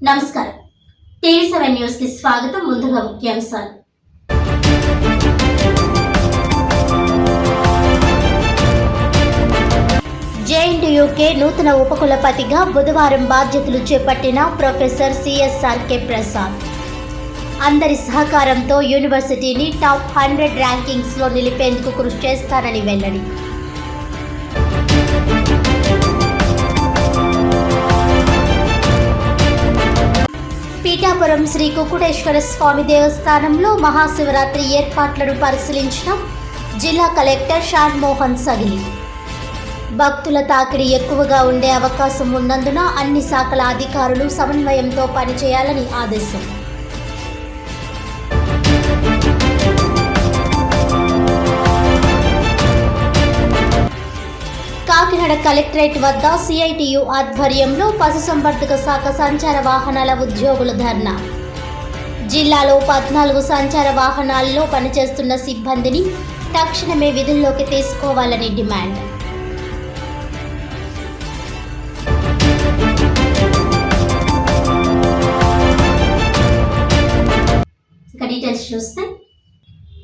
నమస్కారం. టీవీ7 న్యూస్ కి స్వాగతం. ముందుగా ముఖ్యాంశాలు. జేఎన్టీయూకే నూతన ఉపకులపతిగా బుధవారం బాధ్యతలు చేపట్టిన ప్రొఫెసర్ సిఎస్ఆర్కే ప్రసాద్ అందరి సహకారంతో యూనివర్సిటీని టాప్ 100 ర్యాంకింగ్స్లో నిలిపేందుకు కృషి చేస్తారని వెల్లడి. పీఠాపురం శ్రీ కుక్కుటేశ్వర స్వామి దేవస్థానంలో మహాశివరాత్రి ఏర్పాట్లను పరిశీలించిన జిల్లా కలెక్టర్ షాన్ మోహన్ సగిలి. భక్తుల తాకిడి ఎక్కువగా ఉండే అవకాశం ఉన్నందున అన్ని శాఖల అధికారులు సమన్వయంతో పనిచేయాలని ఆదేశం. కాకినాడ కలెక్టరేట్ వద్ద సిఐటియు ఆధ్వర్యంలో పశుసంవర్ధక శాఖ సంచార వాహనాల ఉద్యోగుల ధర్నా. జిల్లాలో 14 సంచార వాహనాల్లో పనిచేస్తున్న సిబ్బందిని తక్షణమే విధుల్లోకి తీసుకోవాలని డిమాండ్. డీటెయిల్స్ చూస్తే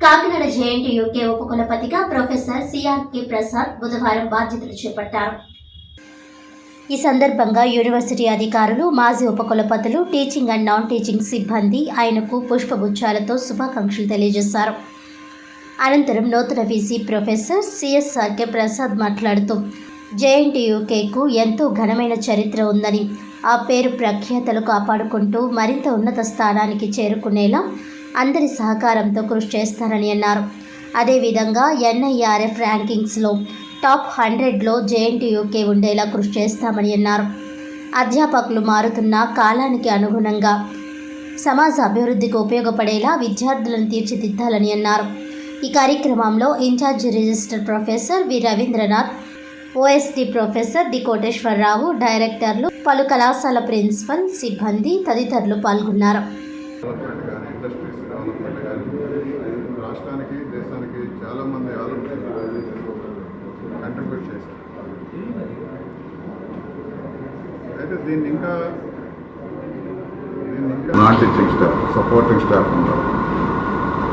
కాకినాడ జేఎన్టీయూకే ఉపకులపతిగా ప్రొఫెసర్ సిఆర్కే ప్రసాద్ బుధవారం బాధ్యతలు చేపట్టారు. ఈ సందర్భంగా యూనివర్సిటీ అధికారులు, మాజీ ఉపకులపతులు, టీచింగ్ అండ్ నాన్ టీచింగ్ సిబ్బంది ఆయనకు పుష్పగుచ్చాలతో శుభాకాంక్షలు తెలియజేశారు. అనంతరం నూతన వీసీ ప్రొఫెసర్ సిఎస్ఆర్కే ప్రసాద్ మాట్లాడుతూ జేఎన్టీయూకేకు ఎంతో ఘనమైన చరిత్ర ఉందని, ఆ పేరు ప్రఖ్యాతలు కాపాడుకుంటూ మరింత ఉన్నత స్థానానికి చేరుకునేలా అందరి సహకారంతో కృషి చేస్తారని అన్నారు. అదేవిధంగా ఎన్ఐఆర్ఎఫ్ ర్యాంకింగ్స్లో టాప్ 100లో జేఎన్టీయూకే ఉండేలా కృషి చేస్తామని అన్నారు. అధ్యాపకులు మారుతున్న కాలానికి అనుగుణంగా సమాజ అభివృద్ధికి ఉపయోగపడేలా విద్యార్థులను తీర్చిదిద్దాలని అన్నారు. ఈ కార్యక్రమంలో in charge register professor V Ravindranath, OSD professor D Koteswararao, డైరెక్టర్లు, పలు కళాశాల ప్రిన్సిపల్, సిబ్బంది తదితరులు పాల్గొన్నారు. రాష్ట్రానికి, దేశానికి చాలామంది కంట్రిబ్యూట్ చేశారు. అయితే దీన్ని ఇంకా non teaching staff, supporting staff ఉంటారు.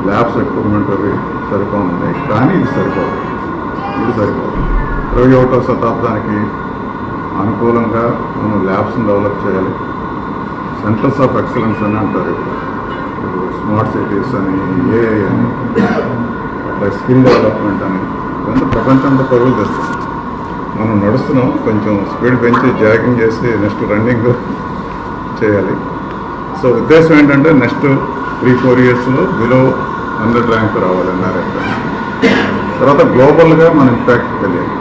ల్యాబ్స్ ఎక్విప్మెంట్ అవి సరిపోతుంది, కానీ ఇది సరిపోదు. 21వ శతాబ్దానికి అనుకూలంగా మనం ల్యాబ్స్ని డెవలప్ చేయాలి. సెంటర్స్ ఆఫ్ ఎక్సలెన్స్ అని అంటారు. ఇప్పుడు స్మార్ట్ సిటీస్ అని, ఏఐ అని, అట్లా స్కిల్ డెవలప్మెంట్ అని, ఇదంతా ప్రపంచంతో పరుగులు తెస్తాం. మనం నడుస్తున్నాం, కొంచెం స్పీడ్ పెంచి జాగింగ్ చేసి నెక్స్ట్ రన్నింగ్ చేయాలి. సో ఉద్దేశం ఏంటంటే నెక్స్ట్ 3-4 ఇయర్స్లో బిలో 100 ర్యాంక్ రావాలి ఎన్ఆర్ఎఫ్. తర్వాత గ్లోబల్గా మన ఇంపాక్ట్ తెలియాలి.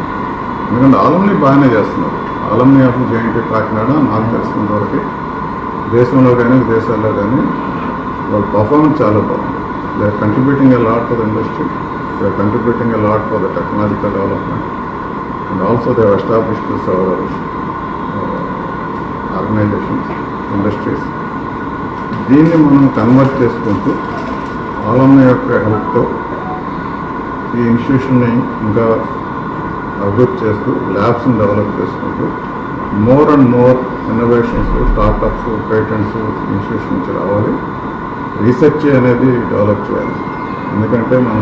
ఎందుకంటే ఆలంని బాగానే చేస్తున్నారు. ఆలంని ఆఫ్ జేఎన్టీ కాకినాడ నాకు తెలిసినంత వరకు దేశంలో కానీ విదేశాల్లో కానీ వాళ్ళ పర్ఫార్మెన్స్ చాలా బాగుంది. They are contributing a lot for the industry, they are contributing a lot for the technological development, and also they have established our organisations, industries. దీన్ని మనం కన్వర్ట్ చేసుకుంటూ ఆలంని యొక్క హెల్ప్తో ఈ ఇన్స్టిట్యూషన్ని ఇంకా అభివృద్ధి చేస్తూ ల్యాబ్స్ని డెవలప్ చేసుకుంటూ more and more innovations, startups, patents institution నుంచి రావాలి. రీసెర్చ్ అనేది డెవలప్ చేయాలి. ఎందుకంటే మన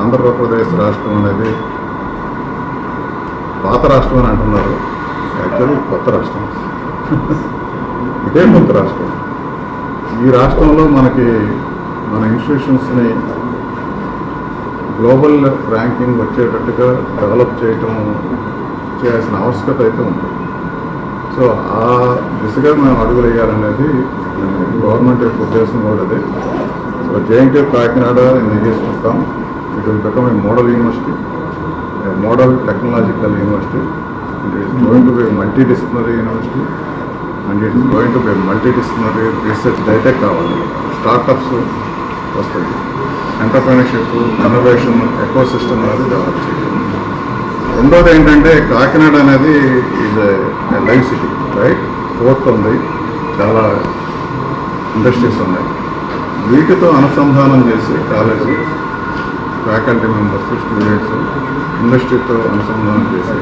ఆంధ్రప్రదేశ్ రాష్ట్రం అనేది పాత రాష్ట్రం అని అంటున్నారు, యాక్చువల్లీ కొత్త రాష్ట్రం. ఇదే కొత్త రాష్ట్రం. ఈ రాష్ట్రంలో మనకి మన ఇన్స్టిట్యూషన్స్ని గ్లోబల్ ర్యాంకింగ్ వచ్చేటట్టుగా డెవలప్ చేయాల్సిన ఆవశ్యకత అయితే ఉంది. సో ఆ దిశగా మేము అడుగులు వేయాలనేది గవర్నమెంట్ యొక్క ఉద్దేశం కూడా అదే. So JNT Kakinada in the years to come it will become a model university, A model technological university, and it is going to be multidisciplinary university, and it is going to be multidisciplinary research. అయితే కావాలి, startups వస్తుంది, entrepreneurship, innovation eco system అనేది develop చేయాలి. రెండోది ఏంటంటే కాకినాడ అనేది is a live city, right? Port ఉంది, చాలా ఇండస్ట్రీస్ ఉన్నాయి. వీటితో అనుసంధానం చేసి కాలేజీ ఫ్యాకల్టీ మెంబర్స్, స్టూడెంట్స్ ఇండస్ట్రీతో అనుసంధానం చేసి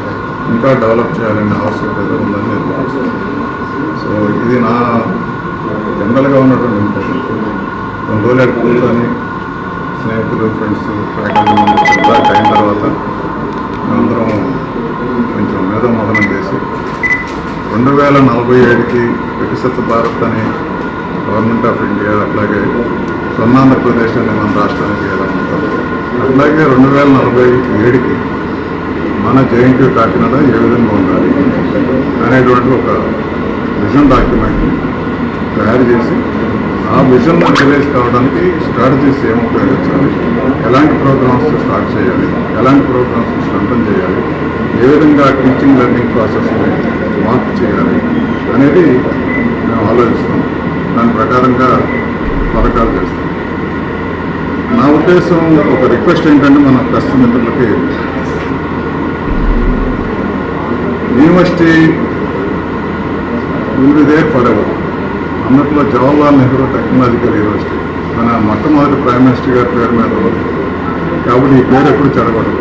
ఇంకా డెవలప్ చేయాలనే ఆవశ్యకత ఉందని నేను భావిస్తున్నాను. సో ఇది నా జనరల్గా ఉన్నటువంటి ఇంప్రెషన్స్ కొన్ని రోజులు అక్కడ కూర్చొని స్నేహితులు ఫ్రెండ్స్ ఫ్యాకల్టీ మెంబర్స్ అయిన తర్వాత మేమందరం కొంచెం మేధోమథనం చేసి 2047కి వికసిత భారత్ అని గవర్నమెంట్ ఆఫ్ ఇండియా అట్లాగే స్వర్ణాంధ్రప్రదేశ్ అని మన రాష్ట్రానికి ఎలా ఉంటారు అట్లాగే 2047కి మన జేఎన్టీయూ కాకినాడ ఏ విధంగా ఉండాలి అనేటువంటి ఒక విజన్ డాక్యుమెంట్ని తయారు చేసి ఆ విజన్లో రిలీజ్ కావడానికి స్ట్రాటజీస్ ఏం ఉపయోగించాలి, ఎలాంటి ప్రోగ్రామ్స్ స్టార్ట్ చేయాలి, ఎలాంటి ప్రోగ్రామ్స్ స్ట్రెంథన్ చేయాలి, ఏ విధంగా టీచింగ్ లెర్నింగ్ ప్రాసెస్ని మార్పు చేయాలి అనేది మేము ఆలోచిస్తాం. దాని ప్రకారంగా పథకాలు చేస్తాం. నా ఉద్దేశం ఒక రిక్వెస్ట్ ఏంటంటే మన ప్రెస్ మిత్రులకి, university will be there forever అన్నట్లో జవహర్లాల్ నెహ్రూ టెక్నాలజికల్ యూనివర్సిటీ మన మొట్టమొదటి ప్రైమ్ మినిస్టర్ గారి పేరు మీద ఉంది కాబట్టి ఈ పేరు ఎప్పుడు చెడగొడదు.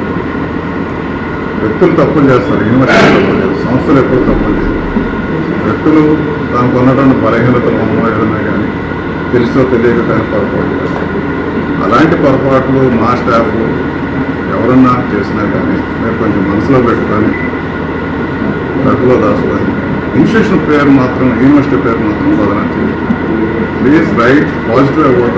వ్యక్తులు తప్పులు చేస్తారు, యూనివర్సిటీ తప్పులు చేస్తారు, సంస్థలు ఎప్పుడు తప్పులు చేయరు. వ్యక్తులు దానికి ఉన్నటువంటి బలహీనతలు ఉన్నో ఏదన్నా కానీ తెలుసో తెలియక దాని పొరపాటు చేస్తారు. అలాంటి పొరపాట్లు మా స్టాఫ్ ఎవరన్నా చేసినా కానీ మీరు కొంచెం మనసులో పెట్టుకొని కడుపులో దాచుకొని ఇన్స్టిట్యూషన్ పేరు మాత్రం యూనివర్సిటీ పేరు మాత్రం బదనాలు చేయండి. Please right positive about